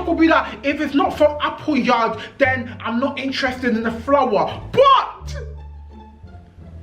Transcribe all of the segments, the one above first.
could be like, if it's not from Apple Yard, then I'm not interested in the flower. But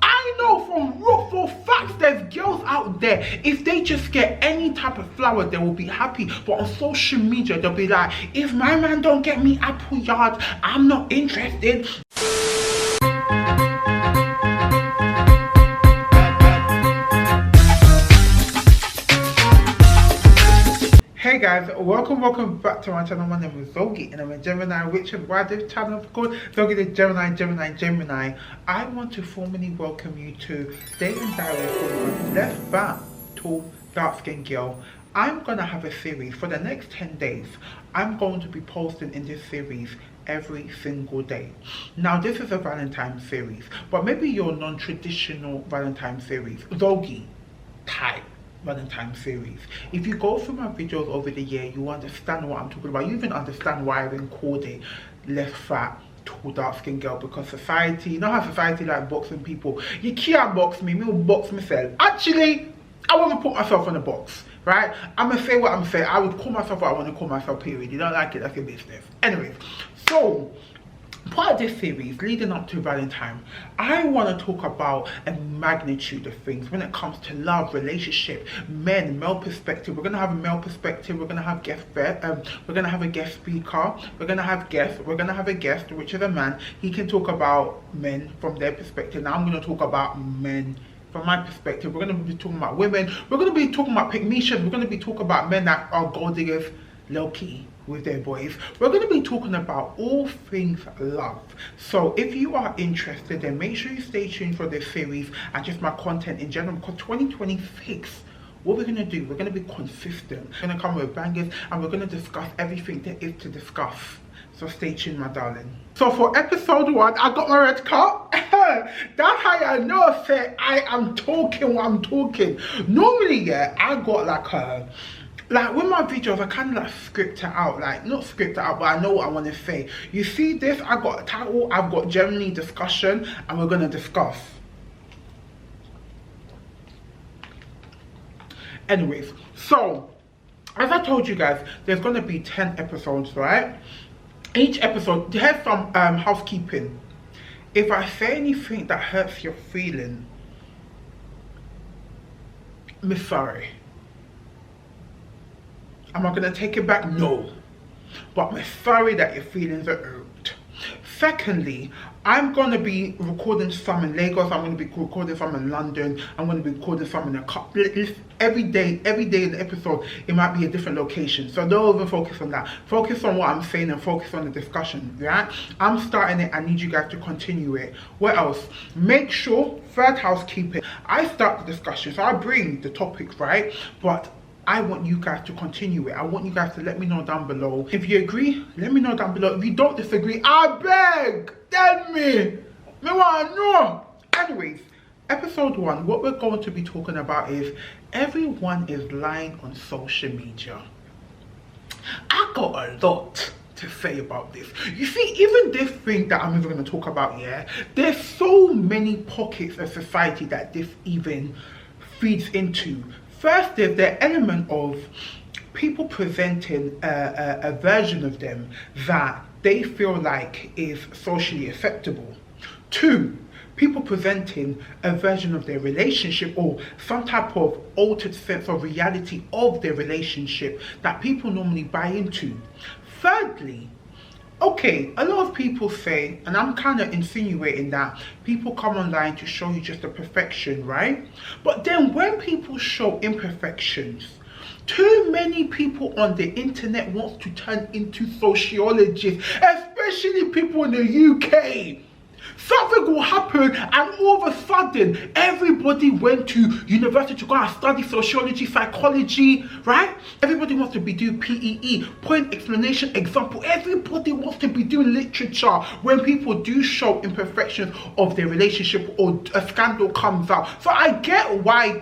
I know for facts there's girls out there, if they just get any type of flower, they will be happy. But on social media, they'll be like, if my man don't get me Apple Yard, I'm not interested. Hey guys, welcome back to my channel. My name is Zogie and I'm a Gemini, which is why this channel is called Zogie the Gemini. I want to formally welcome you to Day and Diary from less fat, tall, dark-skinned girl. I'm gonna have a series for the next 10 days. I'm going to be posting in this series every single day. Now this is a Valentine's series, but maybe your non-traditional Valentine's series, Zogie type Valentine series. If you go through my videos over the year, you understand what I'm talking about. You even understand why I've been called a less fat, tall, dark-skinned girl, because society, you know how society like boxing people. You can't box me will box myself. Actually, I want to put myself in a box, right? I'm gonna say what I'm saying. I would call myself what I want to call myself, period. You don't like it, that's your business. Anyways, so part of this series leading up to Valentine, I want to talk about a magnitude of things when it comes to love, relationship, male perspective. We're gonna have a male perspective. We're gonna have we're gonna have a guest speaker. We're gonna have a guest, which is a man. He can talk about men from their perspective. Now I'm gonna talk about men from my perspective. We're gonna be talking about women. We're gonna be talking about pygmalions. We're gonna be talking about men that are gold diggers, low key with their boys. We're going to be talking about all things love. So if you are interested, then make sure you stay tuned for this series and just my content in general, because 2026, what we're going to do, we're going to be consistent. We're going to come with bangers and we're going to discuss everything there is to discuss. So stay tuned, my darling. So for episode 1, I got my red cup. That's how I know say I am talking what I'm talking. Normally, yeah, I got like with my videos, I kind of like script it out, like not script it out, but I know what I want to say. You see this, I got a title, I've got generally discussion, and we're going to discuss. Anyways, so as I told you guys, there's going to be 10 episodes, right? Each episode, here's some housekeeping. If I say anything that hurts your feeling, I'm sorry. Am I going to take it back? No. But I'm sorry that your feelings are hurt. Secondly, I'm going to be recording some in Lagos. I'm going to be recording some in London. I'm going to be recording some in a couple. Every day in the episode, it might be a different location. So don't even focus on that. Focus on what I'm saying and focus on the discussion, right? I'm starting it. I need you guys to continue it. What else? Make sure, third housekeeping, I start the discussion. So I bring the topics, right? But I want you guys to continue it. I want you guys to let me know down below. If you agree, let me know down below. If you don't disagree, I beg, tell me. Me want to know. Anyways, episode 1, what we're going to be talking about is everyone is lying on social media. I got a lot to say about this. You see, even this thing that I'm even going to talk about, yeah, there's so many pockets of society that this even feeds into. First, there's the element of people presenting a version of them that they feel like is socially acceptable. 2, people presenting a version of their relationship or some type of altered sense of reality of their relationship that people normally buy into. Thirdly, okay, a lot of people say, and I'm kind of insinuating that people come online to show you just the perfection, right? But then when people show imperfections, too many people on the internet want to turn into sociologists, especially people in the UK. Something will happen and all of a sudden everybody went to university to go and study sociology, psychology, right? Everybody wants to be doing PEE, point, explanation, example. Everybody wants to be doing literature when people do show imperfections of their relationship or a scandal comes out. So I get why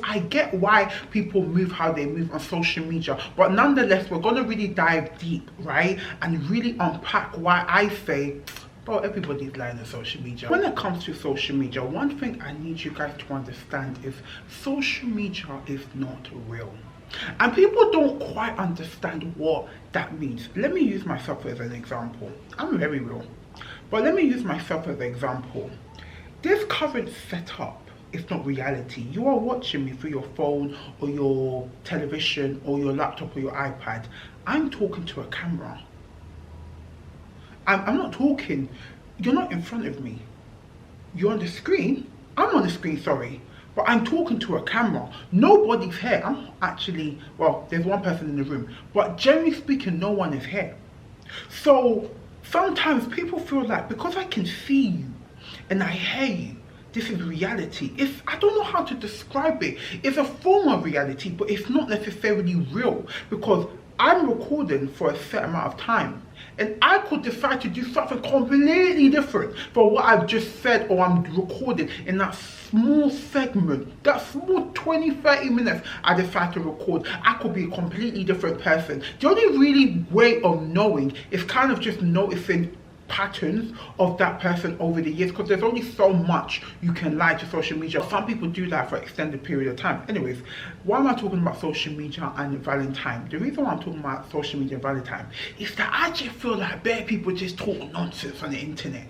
I get why people move how they move on social media. But nonetheless, we're going to really dive deep, right? And really unpack why I say, oh, everybody's lying on social media. When it comes to social media, one thing I need you guys to understand is social media is not real. And people don't quite understand what that means. Let me use myself as an example. I'm very real. But let me use myself as an example. This current setup is not reality. You are watching me through your phone or your television or your laptop or your iPad. I'm talking to a camera. I'm not talking. You're not in front of me. You're on the screen. I'm on the screen, sorry. But I'm talking to a camera. Nobody's here. I'm actually, well, there's one person in the room. But generally speaking, no one is here. So sometimes people feel like because I can see you and I hear you, this is reality. I don't know how to describe it. It's a form of reality, but it's not necessarily real because I'm recording for a set amount of time. And I could decide to do something completely different from what I've just said or I'm recording in that small segment, that small 20-30 minutes I decide to record. I could be a completely different person. The only really way of knowing is kind of just noticing patterns of that person over the years, because there's only so much you can lie to social media. Some people do that for an extended period of time. Anyways, why am I talking about social media and Valentine? The reason why I'm talking about social media and Valentine is that I just feel like bare people just talk nonsense on the internet.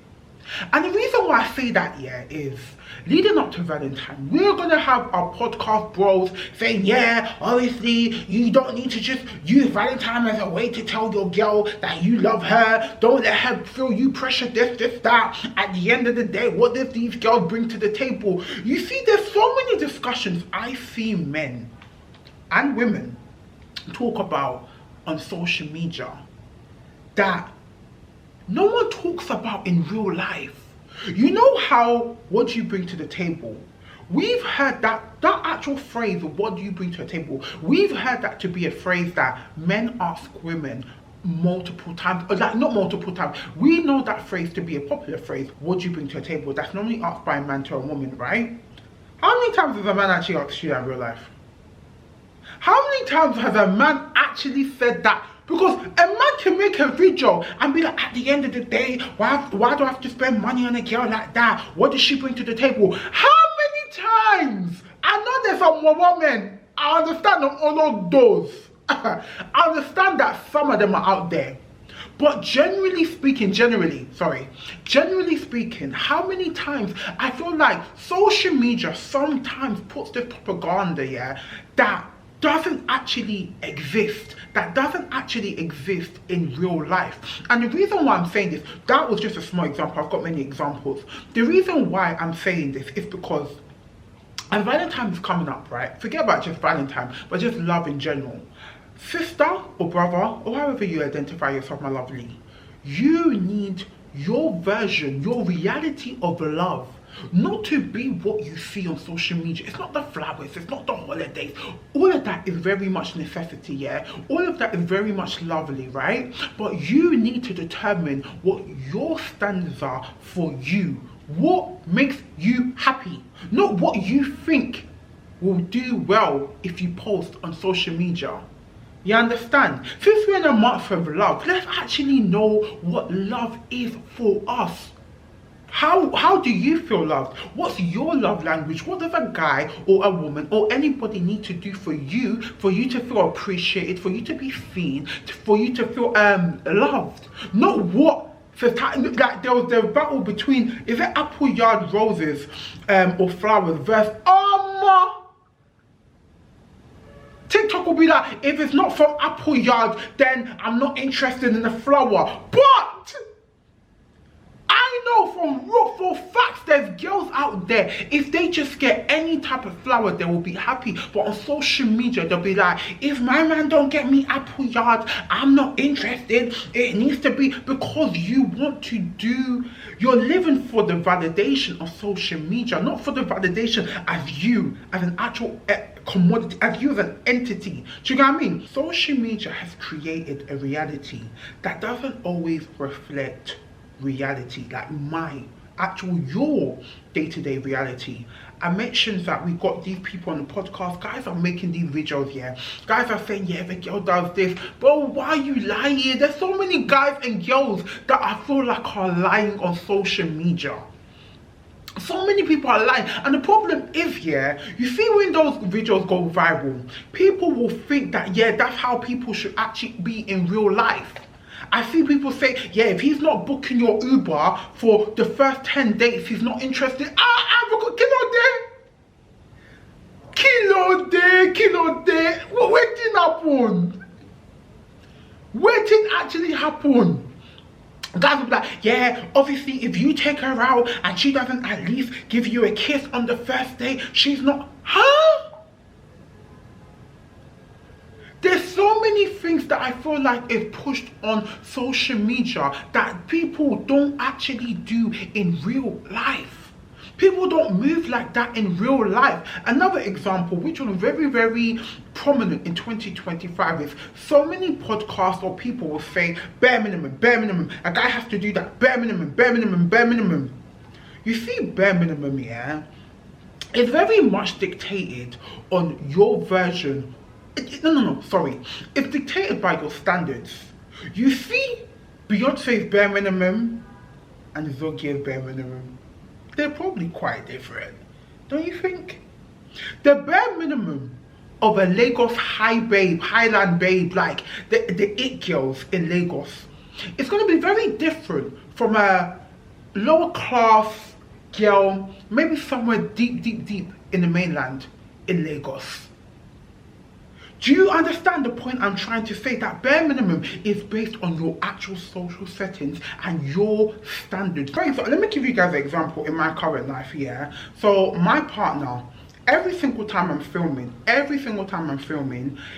And the reason why I say that, yeah, is leading up to Valentine, we're gonna have our podcast bros saying, yeah, obviously you don't need to just use Valentine as a way to tell your girl that you love her. Don't let her feel you pressure this, that. At the end of the day, what does these girls bring to the table? You see, there's so many discussions I see men and women talk about on social media that no one talks about in real life. You know how, what do you bring to the table? We've heard that actual phrase of what do you bring to the table, we've heard that to be a phrase that men ask women multiple times, or like not multiple times. We know that phrase to be a popular phrase, what do you bring to the table? That's normally asked by a man to a woman, right? How many times has a man actually asked you that in real life? How many times has a man actually said that? Because a man can make a video and be like, at the end of the day, why do I have to spend money on a girl like that? What does she bring to the table? How many times? I know there's some women, I understand all of those. I understand that some of them are out there. But generally speaking, how many times I feel like social media sometimes puts this propaganda, yeah, that doesn't actually exist, in real life. And the reason why I'm saying this, that was just a small example, I've got many examples. The reason why I'm saying this is because, and Valentine is coming up, right? Forget about just Valentine, but just love in general. Sister or brother, or however you identify yourself, my lovely, you need your version, your reality of love, not to be what you see on social media. It's not the flowers, it's not the holidays. All of that is very much necessity, yeah? All of that is very much lovely, right? But you need to determine what your standards are for you. What makes you happy? Not what you think will do well if you post on social media. You understand? Since we're in a month of love, let's actually know what love is for us. How do you feel loved? What's your love language? What does a guy or a woman or anybody need to do for you to feel appreciated, for you to be seen, for you to feel loved? Not what society, like there was the battle between, is it apple yard roses or flowers versus TikTok will be like, if it's not from apple yard, then I'm not interested in the flower. But I know for facts there's girls out there, if they just get any type of flower, they will be happy. But on social media, they'll be like, if my man don't get me apple yard, I'm not interested. It needs to be, because you want to do, you're living for the validation of social media, not for the validation as you, as an actual commodity, as you as an entity. Do you know what I mean? Social media has created a reality that doesn't always reflect reality, like your day-to-day reality. I mentioned that we got these people on the podcast, guys are making these videos, yeah, guys are saying, yeah, the girl does this, bro, why are you lying? There's so many guys and girls that I feel like are lying on social media. So many people are lying, and the problem is, yeah, you see when those videos go viral, people will think that, yeah, that's how people should actually be in real life. I see people say, yeah, if he's not booking your Uber for the first 10 dates, he's not interested. Kilo day. What didn't happen? What didn't actually happen? Guys will be like, yeah, obviously if you take her out and she doesn't at least give you a kiss on the first day, she's not, huh? There's so many things that I feel like is pushed on social media that people don't actually do in real life. People don't move like that in real life. Another example, which was very, very prominent in 2025, is so many podcasts or people will say, bare minimum, a guy has to do that, bare minimum. You see, bare minimum, yeah, it's very much dictated on your version. Sorry. It's dictated by your standards. You see, Beyonce's bare minimum and ZOGIE'S bare minimum, they're probably quite different, don't you think? The bare minimum of a Lagos Highland babe, like the it girls in Lagos, it's going to be very different from a lower class girl, maybe somewhere deep in the mainland in Lagos. Do you understand the point I'm trying to say? That bare minimum is based on your actual social settings and your standards. For example, let me give you guys an example in my current life here. So my partner, every single time I'm filming,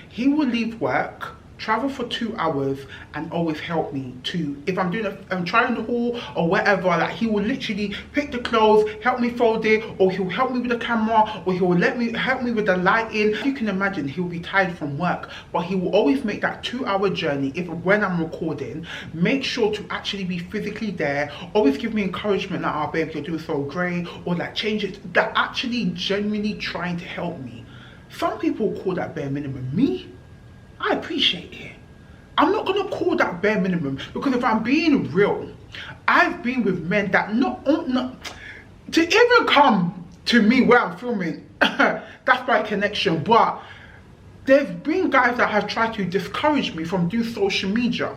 he will leave work, travel for 2 hours, and always help me to, if I'm doing I'm trying the haul or whatever, like he will literally pick the clothes, help me fold it, or he'll help me with the camera, or he'll help me with the lighting. You can imagine he'll be tired from work, but he will always make that 2-hour journey when I'm recording, make sure to actually be physically there, always give me encouragement like, oh babe, you're doing so great, or like change it, that actually genuinely trying to help me. Some people call that bare minimum. Me, I appreciate it. I'm not going to call that bare minimum, because if I'm being real, I've been with men that not to even come to me where I'm filming, that's by connection, but there's been guys that have tried to discourage me from doing social media.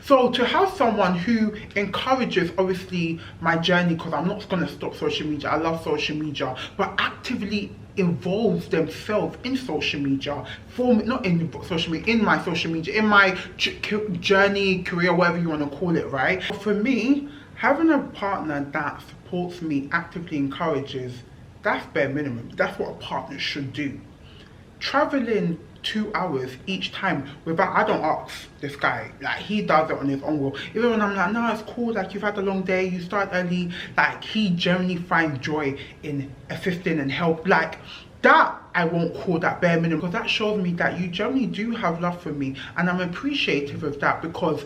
So to have someone who encourages, obviously, my journey, because I'm not going to stop social media, I love social media, but actively involves themselves in social media, not in social media, in my social media, in my journey, career, whatever you want to call it, right? For me, having a partner that supports me, actively encourages, that's bare minimum. That's what a partner should do. Traveling 2 hours each time without, I don't ask this guy, like he does it on his own will. Even when I'm like, no, it's cool, like you've had a long day, you start early, like he generally finds joy in assisting and help. Like that, I won't call that bare minimum, because that shows me that you generally do have love for me, and I'm appreciative of that, because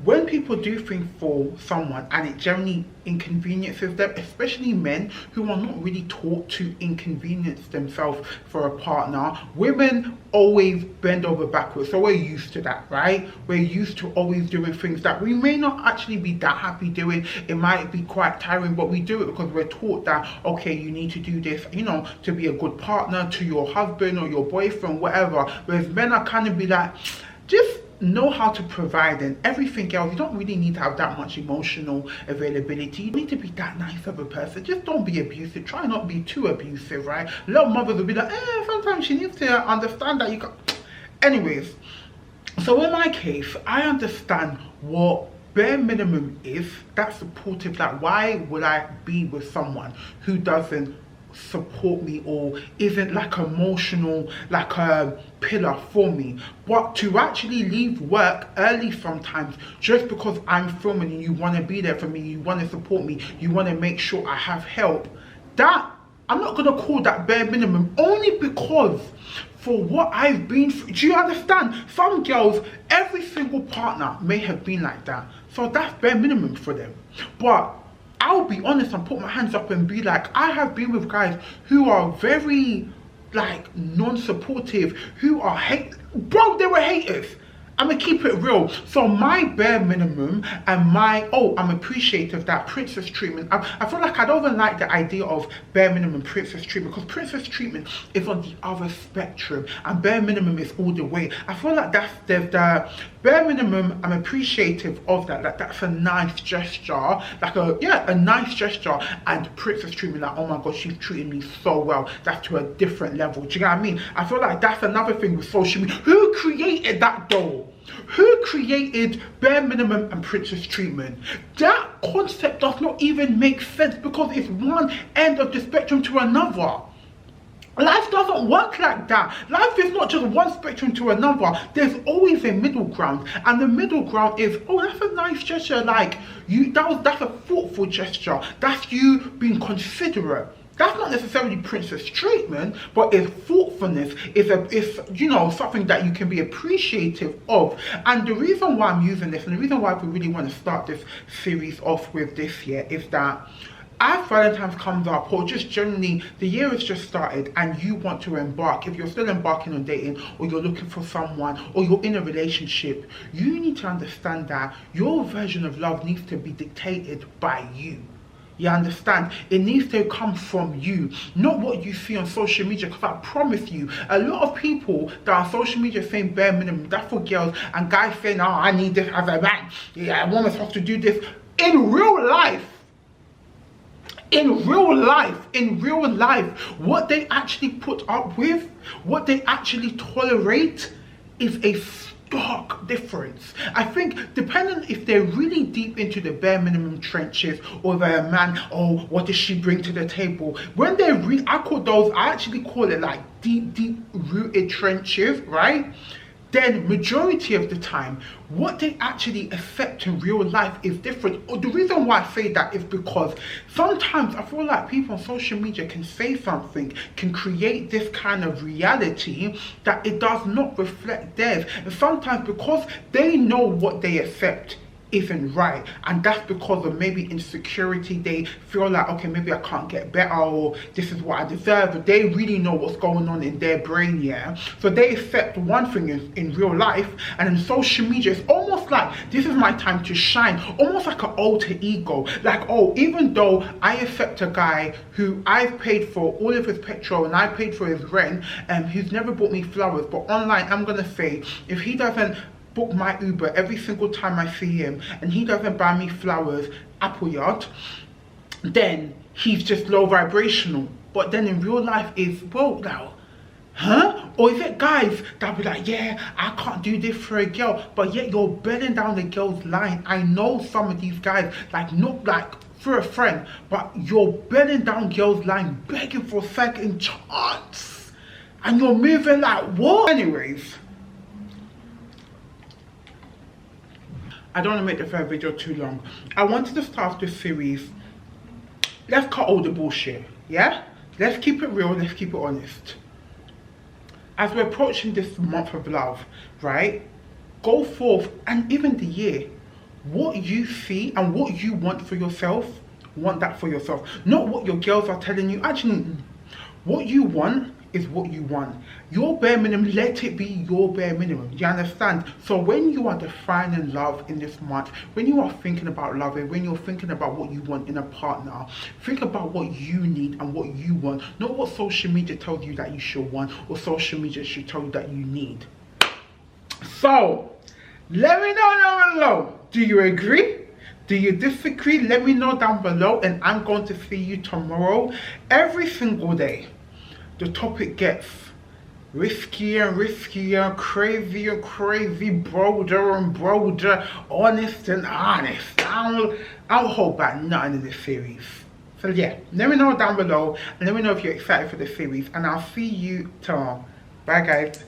when people do things for someone and it generally inconveniences them, especially men who are not really taught to inconvenience themselves for a partner, women always bend over backwards, so we're used to that, right? We're used to always doing things that we may not actually be that happy doing. It might be quite tiring, but we do it because we're taught that, okay, you need to do this, you know, to be a good partner to your husband or your boyfriend, whatever. Whereas men are kind of be like, just know how to provide, and everything else, you don't really need to have that much emotional availability. You need to be that nice of a person. Just don't be abusive. Try not be too abusive, right? A lot of mothers will be like, sometimes she needs to understand that you got. Anyways, so in my case, I understand what bare minimum is. That's supportive. Like, why would I be with someone who doesn't support me or isn't like emotional, like a pillar for me? But to actually leave work early sometimes just because I'm filming and you want to be there for me, you want to support me, you want to make sure I have help, that I'm not going to call that bare minimum, only because for what I've been through. Do you understand? Some girls, every single partner may have been like that, so that's bare minimum for them. But I'll be honest and put my hands up and be like, I have been with guys who are very like non-supportive, who are hate, bro, they were haters, I'm gonna keep it real. So my bare minimum and my, oh, I'm appreciative, that princess treatment. I feel like I don't even like the idea of bare minimum princess treatment, because princess treatment is on the other spectrum and bare minimum is all the way. I feel like there's the bare minimum, I'm appreciative of that. Like that's a nice gesture, like a nice gesture. And princess treatment, like, oh my god, she's treating me so well. That's to a different level. Do you know what I mean? I feel like that's another thing with social media. Who created that though? Who created bare minimum and princess treatment? That concept does not even make sense, because it's one end of the spectrum to another. Life doesn't work like that. Life is not just one spectrum to another. There's always a middle ground, and the middle ground is, oh, that's a nice gesture. Like that's a thoughtful gesture. That's you being considerate. That's not necessarily princess treatment, but it's thoughtfulness. It's you know, something that you can be appreciative of. And the reason why I'm using this, and the reason why we really want to start this series off with this year, is that as Valentine's comes up, or just generally the year has just started and you want to embark, if you're still embarking on dating, or you're looking for someone, or you're in a relationship, you need to understand that your version of love needs to be dictated by you. You understand? It needs to come from you, not what you see on social media. Because I promise you, a lot of people that are on social media saying bare minimum, that's for girls, and guys saying, oh, I need this as a man. Yeah, a woman's supposed to do this. In real life, what they actually put up with, what they actually tolerate, is a stark difference. I think depending if they're really deep into the bare minimum trenches, or they're a man, oh, what does she bring to the table? When they're I actually call it like deep rooted trenches, right? Then majority of the time, what they actually affect in real life is different. The reason why I say that is because sometimes I feel like people on social media can say something, can create this kind of reality that it does not reflect theirs. And sometimes because they know what they accept isn't right, and that's because of maybe insecurity, they feel like, okay, maybe I can't get better, or this is what I deserve, but they really know what's going on in their brain, yeah? So they accept one thing in real life, and in social media it's almost like, this is my time to shine, almost like an alter ego. Like, oh, even though I accept a guy who I've paid for all of his petrol and I paid for his rent, and he's never bought me flowers, but online I'm gonna say, if he doesn't book my Uber every single time I see him, and he doesn't buy me flowers, apple yacht, then he's just low vibrational. But then in real life is, well, now, huh? Or is it guys that be like, yeah, I can't do this for a girl, but yet you're bending down the girl's line. I know some of these guys, like, not like for a friend, but you're bending down girls' line, begging for a second chance, and you're moving like, what? Anyways, I don't want to make the third video too long. I wanted to start this series. Let's cut all the bullshit, yeah? Let's keep it real, let's keep it honest. As we're approaching this month of love, right? Go forth, and even the year, what you see and what you want for yourself, want that for yourself. Not what your girls are telling you. Actually, what you want is what you want. Your bare minimum, let it be your bare minimum. You understand? So when you are defining love in this month, when you are thinking about love, when you're thinking about what you want in a partner, think about what you need and what you want, not what social media tells you that you should want, or social media should tell you that you need. So let me know down below. Do you agree? Do you disagree? Let me know down below, and I'm going to see you tomorrow. Every single day the topic gets riskier and riskier, crazier and crazy, bolder and bolder, honest and honest. I'll hold back nothing in this series. So yeah, let me know down below, and let me know if you're excited for the series, and I'll see you tomorrow. Bye guys.